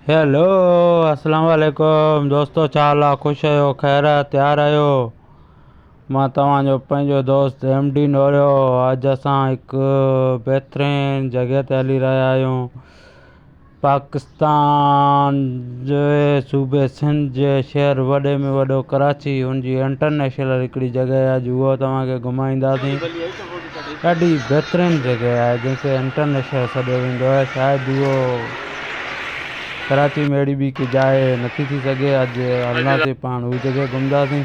Hello अस्सलाम वालेकुम दोस्तों, छा हाल आहे? ख़ुशि आहियो, ख़ैर तयारु आहियो? मां तव्हांजो पंहिंजो दोस्त MD नोरियो। अॼु असां हिकु बहितरीनु जॻह ते हली रहिया आहियूं। पाकिस्तान जे सूबे सिंध जे शहर वॾे में वॾो कराची, हुनजी इंटरनेशनल हिकिड़ी जॻह आहे। अॼु उहो तव्हांखे घुमाईंदासीं। ॾाढी बहितरीनु जॻह आहे जंहिंखे इंटरनेशनल सॾियो वेंदो आहे। शायदि उहो कराची में अहिड़ी ॿी की जाइ नथी थी सघे। अॼु हलंदासीं पाण उहा जॻह घुमंदासीं।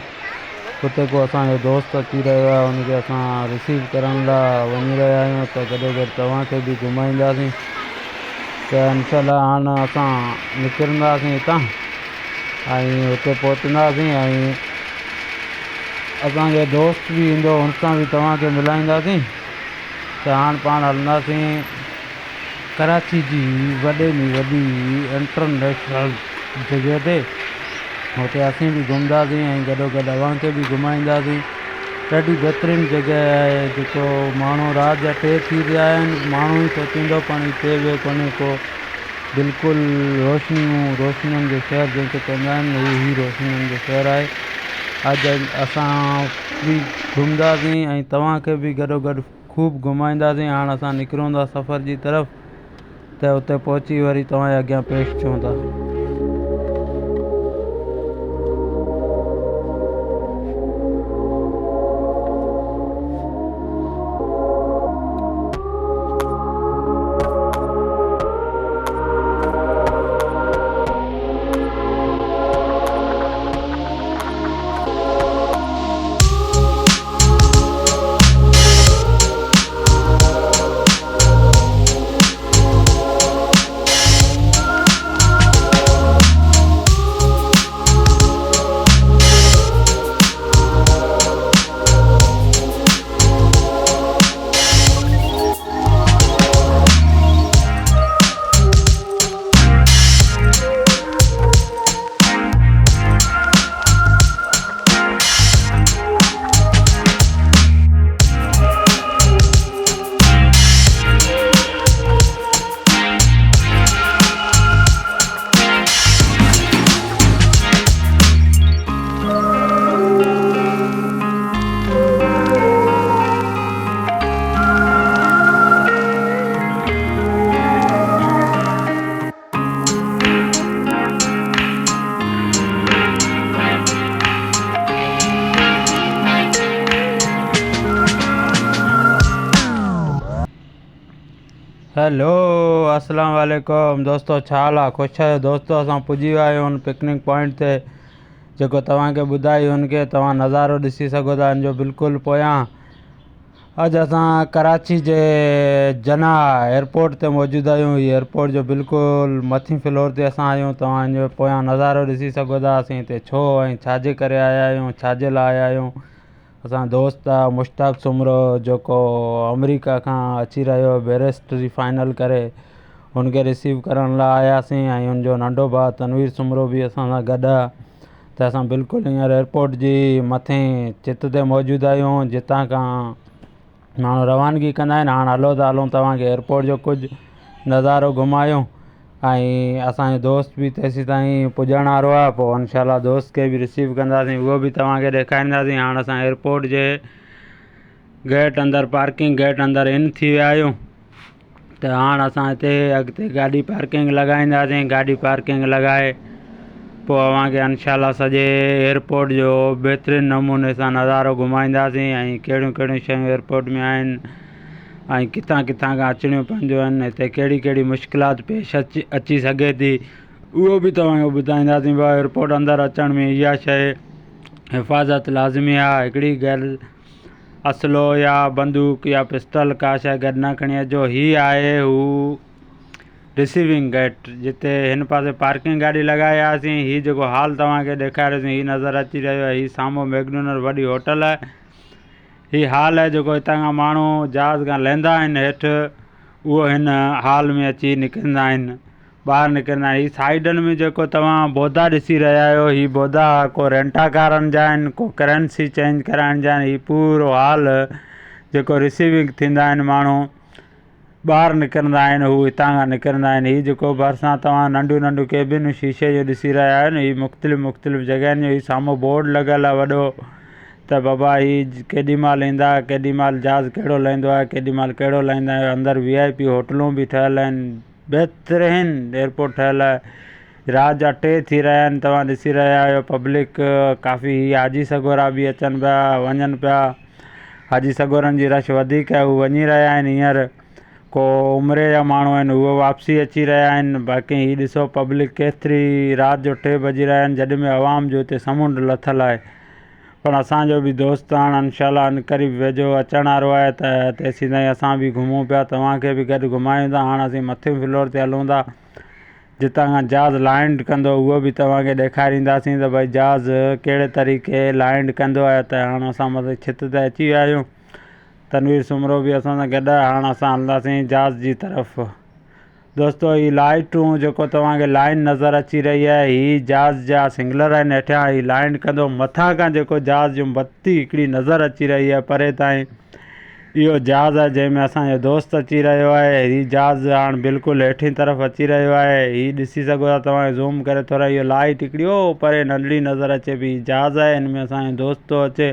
हुते को असांजो दोस्त अची रहियो आहे, हुनखे असां रिसीव करण लाइ वञी रहिया आहियूं। त गॾोगॾु तव्हांखे बि घुमाईंदासीं। त इनशाला हाणे असां निकिरंदासीं हितां ऐं हुते पहुचंदासीं ऐं असांजो दोस्त बि ईंदो, हुन सां बि तव्हांखे मिलाईंदासीं। त हाणे पाण हलंदासीं कराची जी वॾे में वॾी इंटरनेशनल जॻह ते। हुते असीं बि घुमंदासीं ऐं गॾोगॾु अव्हांखे बि घुमाईंदासीं। ॾाढी बहितरीनु जॻह आहे जेको माण्हू राति जा 2 थी रहिया आहिनि। माण्हू ई सोचींदो पण हिते बि कोन्हे को। बिल्कुलु रोशनियुनि जो शहर जंहिंखे चवंदा आहिनि, ही रोशनियुनि जो शहर आहे। अॼु असां बि घुमंदासीं ऐं तव्हांखे बि गॾोगॾु ख़ूब घुमाईंदासीं। हाणे असां निकिरूं था सफ़र जी तरफ़, त हुते पहुची वरी तव्हांजे अॻियां पेश थियूं था। हेलो अस्सलाम वालेकुम दोस्तों, छा हाल आहे? ख़ुशि आहियो दोस्तों? असां पुॼी विया आहियूं हुन पिकनिक पॉइंट ते जेको तव्हांखे ॿुधाई। हुनखे तव्हां नज़ारो ॾिसी सघो था हिन जो बिल्कुलु पोयां। अॼु असां कराची जे जना एयरपोर्ट ते मौजूदु आहियूं। हीअ एयरपोर्ट जो बिल्कुलु मथीं फ्लोर ते असां आहियूं। तव्हां हिन जो पोयां नज़ारो ॾिसी सघो था। असीं हिते छो ऐं छाजे करे आया आहियूं, छाजे लाइ आया आहियूं। असां दोस्त आहे मुश्ताक सुमरो, जेको अमरीका खां अची रहियो बैरिस्टरी फाइनल करे, हुनखे रिसीव करण लाइ आयासीं। ऐं हुनजो नंढो भाउ तनवीर सुमरो बि असां सां गॾु आहे। त असां बिल्कुलु हींअर एयरपोर्ट जी मथे चित ते मौजूदु आहियूं, जितां खां माण्हू रवानगी कंदा आहिनि। हाणे हलो था हलूं तव्हांखे एयरपोर्ट जो कुझु नज़ारो घुमायूं। ऐं असांजो दोस्त बि तेसीं ताईं पुॼण वारो आहे, पोइ इनशाला दोस्त खे बि रिसीव कंदासीं, उहो बि तव्हांखे ॾेखारींदासीं। हाणे असां एयरपोर्ट जे गेट अंदरि पार्किंग गेट अंदरि इन थी विया आहियूं। त हाणे असां हिते अॻिते गाॾी पार्किंग लॻाईंदासीं। गाॾी पार्किंग लॻाए पोइ अव्हांखे इनशाला सॼे एयरपोर्ट जो बहितरीनु नमूने सां नज़ारो घुमाईंदासीं ऐं कहिड़ियूं कहिड़ियूं शयूं एयरपोर्ट में आहिनि ऐं किथां किथां खां अचणियूं पवंदियूं आहिनि। हिते कहिड़ी कहिड़ी मुश्किलात पेश अची सघे थी, उहो बि तव्हांखे ॿुधाईंदासीं। भाउ एयरपोर्ट अंदरि अचण में इहा शइ हिफ़ाज़त लाज़मी आहे। हिकिड़ी ॻाल्हि, असलो या बंदूक या पिस्टल का शइ गॾु न खणी अचो। हीअ आहे हू रिसीविंग गेट, जिते हिन पासे पार्किंग गाॾी लॻाए आयासीं। हीअ जेको हाल तव्हांखे ॾेखारियोसीं, हीअ नज़र अची रहियो आहे। हीअ साम्हूं मैकडोनल्ड वॾी होटल आहे। हीअ हाल आहे जेको हितां खां माण्हू जहाज़ खां लहंदा आहिनि हेठि, उहो हिन हाल में अची निकिरंदा आहिनि, ॿाहिरि निकिरंदा आहिनि। हीअ साइडनि में जेको तव्हां बोदा ॾिसी रहिया आहियो, हीअ बोदा को रेंटा कारनि जा आहिनि, को करेंसी चेंज कराइण जा आहिनि। हीअ पूरो हाल जेको रिसीविंग थींदा आहिनि माण्हू ॿाहिरि निकिरंदा आहिनि हू हितां खां निकिरंदा आहिनि। हीअ जेको भरिसां तव्हां नंढियूं नंढियूं केबिनूं शीशे जो ॾिसी रहिया आहियो न, हीअ मुख़्तलिफ़ जॻहियुनि जो हीअ साम्हूं बोर्ड लॻियल आहे वॾो, त बाबा हीअ केॾी महिल ईंदा, केॾी महिल जहाज़ कहिड़ो लहींदो आहे, केॾी महिल कहिड़ो लहींदा आहियो। अंदरि VIP होटलूं बि ठहियल आहिनि, बहितरीनु एयरपोर्ट ठहियल आहे। राति जा 2 थी रहिया आहिनि, तव्हां ॾिसी रहिया आहियो पब्लिक काफ़ी। हाजी सगोरा बि अचनि पिया वञनि पिया, हाजी सगोरनि जी रश वधीक आहे, हू वञी रहिया आहिनि हींअर। को उमिरि जा माण्हू आहिनि उहे वापसी अची रहिया आहिनि। बाक़ी हीअ ॾिसो पब्लिक केतिरी, राति जो 2 बजी रहिया आहिनि जॾहिं में आवाम जो हिते समुंड लथल आहे। पर असांजो बि दोस्त हाणे इनशाला अनक़रीब वेझो अचण वारो आहे, त तेसीं ताईं असां बि घुमूं पिया, तव्हांखे बि गॾु घुमायूं था। हाणे असीं मथे फ्लोर ते हलूं था, जितां खां जहाज़ लैंड कंदो उहो बि तव्हांखे ॾेखारींदासीं त भई जहाज़ कहिड़े तरीक़े लैंड कंदो आहे। त हाणे असां मथे छित ते अची विया आहियूं, तनवीर सुमरो बि असां सां गॾु आहे। हाणे असां हलंदासीं जहाज़ जी तरफ़। दोस्तो हीअ लाइटूं जेको तव्हांखे लाइन नज़र अची रही आहे, हीअ जहाज़ जा सिग्नल आहिनि हेठियां, हीअ लैंड कंदो। मथां खां जेको जहाज़ जो बत्ती हिकिड़ी नज़र अची रही आहे परे ताईं, इहो जहाज़ आहे जंहिंमें असांजो दोस्त अची रहियो आहे। हीअ जहाज़ हाणे बिल्कुलु हेठि तरफ़ अची रहियो आहे। हीअ ॾिसी सघो था तव्हां ज़ूम करे थोरा, इहो लाइट हिकिड़ी ओ परे नंढड़ी नज़र अचे पई, जहाज़ आहे, हिन में असांजो दोस्त थो अचे।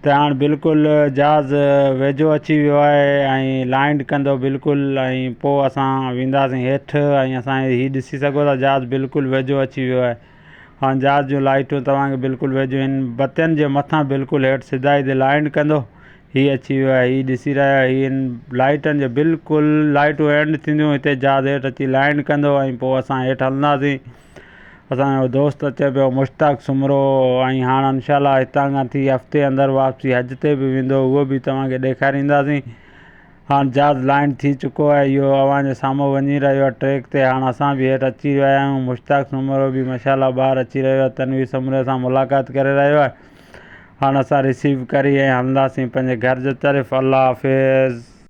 त हाणे बिल्कुलु जहाज़ वेझो अची वियो आहे ऐं लैंड कंदो बिल्कुलु, ऐं पोइ असां वेंदासीं हेठि। ऐं असां हीअ ॾिसी सघो था जहाज़ बिल्कुलु वेझो अची वियो आहे। हाणे जहाज़ जूं लाइटूं तव्हांखे बिल्कुलु वेझो आहिनि, बतियुनि जे मथां बिल्कुलु हेठि सिधाई ते लैंड कंदो, हीअ अची वियो आहे। हीअ ॾिसी रहिया आहियो, हीअ लाइटनि जे बिल्कुलु लाइटूं एंड थींदियूं, हिते जहाज़ हेठि अची लैंड कंदो ऐं पोइ असां हेठि हलंदासीं। असांजो दोस्त अचे पियो मुश्ताक सुमरो, ऐं हाणे इनशाला हितां खां थी हफ़्ते अंदरि वापसी हज ते बि वेंदो, उहो बि तव्हांखे ॾेखारींदासीं। हाणे जहाज़ लैंड थी चुको आहे, इहो अव्हांजे साम्हूं वञी रहियो आहे ट्रैक ते। हाणे असां बि हेठि अची विया आहियूं, मुश्ताक सुमरो बि माशाल्लाह ॿाहिरि अची रहियो आहे, तनवीर सुमरे सां मुलाक़ात करे रहियो आहे। हाणे असां रिसीव करे ऐं हलंदासीं पंहिंजे घर जे तरफ़। अल्लाह हाफ़िज़।